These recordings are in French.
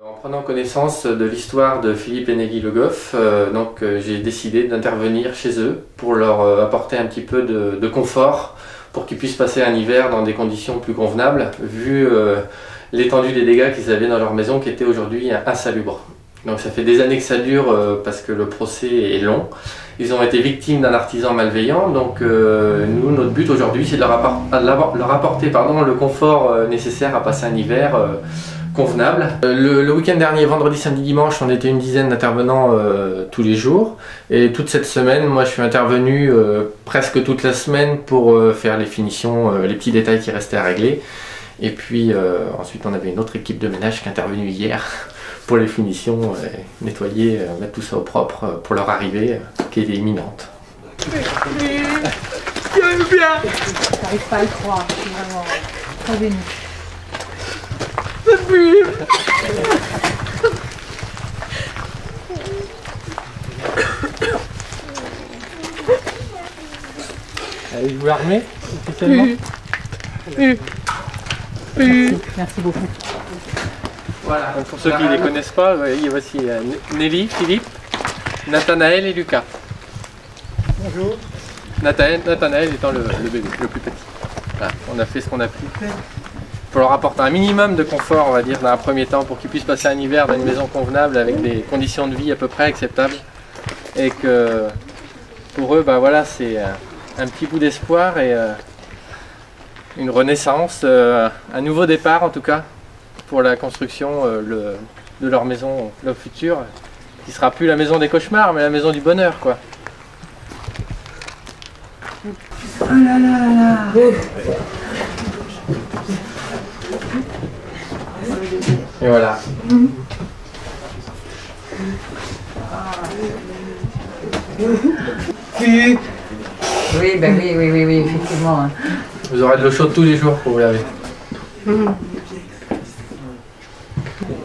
En prenant connaissance de l'histoire de Philippe et Nelly Le Goff, j'ai décidé d'intervenir chez eux pour leur apporter un petit peu de confort pour qu'ils puissent passer un hiver dans des conditions plus convenables vu l'étendue des dégâts qu'ils avaient dans leur maison qui était aujourd'hui insalubre. Donc ça fait des années que ça dure parce que le procès est long. Ils ont été victimes d'un artisan malveillant, donc nous, notre but aujourd'hui, c'est de leur apporter le confort nécessaire à passer un hiver convenable. Le week-end dernier, vendredi, samedi, dimanche, on était une dizaine d'intervenants tous les jours. Et toute cette semaine, moi je suis intervenu presque toute la semaine pour faire les finitions, les petits détails qui restaient à régler. Et puis ensuite on avait une autre équipe de ménage qui est intervenue hier pour les finitions, nettoyer, mettre tout ça au propre pour leur arrivée qui est imminente. J'aime bien. J'arrive pas à le croire, je suis vraiment très émue. Allez, vous l'armez officiellement. Merci beaucoup. Voilà, donc pour ceux qui ne les connaissent pas, voici Nelly, Philippe, Nathanaël et Lucas. Bonjour. Nathanaël étant le bébé, le plus petit. Voilà, on a fait ce qu'on a pu pour leur apporter un minimum de confort, on va dire, dans un premier temps, pour qu'ils puissent passer un hiver dans une maison convenable avec des conditions de vie à peu près acceptables. Et que pour eux, c'est un petit bout d'espoir et une renaissance, un nouveau départ en tout cas, pour la construction de leur maison, leur futur, qui sera plus la maison des cauchemars, mais la maison du bonheur, quoi. Oh là là là là. Et voilà. Oui, oui, effectivement. Vous aurez de l'eau chaude tous les jours pour vous laver.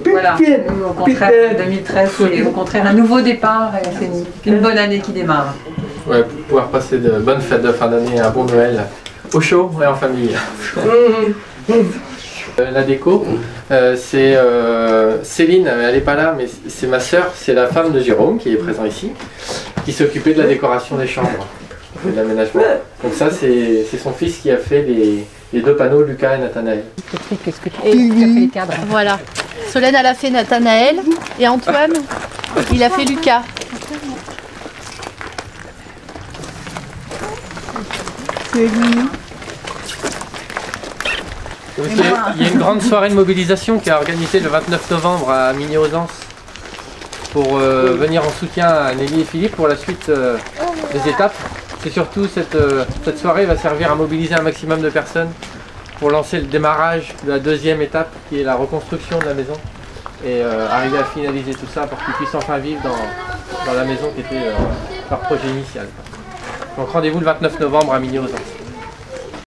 Voilà, nous, au contraire, 2013, c'est au contraire un nouveau départ et c'est une bonne année qui démarre. Ouais, pour pouvoir passer de bonnes fêtes de fin d'année, un bon Noël, au chaud et en famille. La déco, c'est Céline, elle n'est pas là, mais c'est ma sœur, c'est la femme de Jérôme qui est présent ici, qui s'occupait de la décoration des chambres, de l'aménagement. Donc ça, c'est son fils qui a fait les deux panneaux, Lucas et Nathanaël. Qu'est-ce que tu as fait les cadres? Voilà. Solène, elle a fait Nathanaël et Antoine, il a fait Lucas. Il y a une grande soirée de mobilisation qui est organisée le 29 novembre à Migné-aux-Anses pour venir en soutien à Nelly et Philippe pour la suite des étapes. C'est surtout cette soirée va servir à mobiliser un maximum de personnes pour lancer le démarrage de la deuxième étape qui est la reconstruction de la maison et arriver à finaliser tout ça pour qu'ils puissent enfin vivre dans la maison qui était leur projet initial. Donc rendez-vous le 29 novembre à Migné-aux-Anses.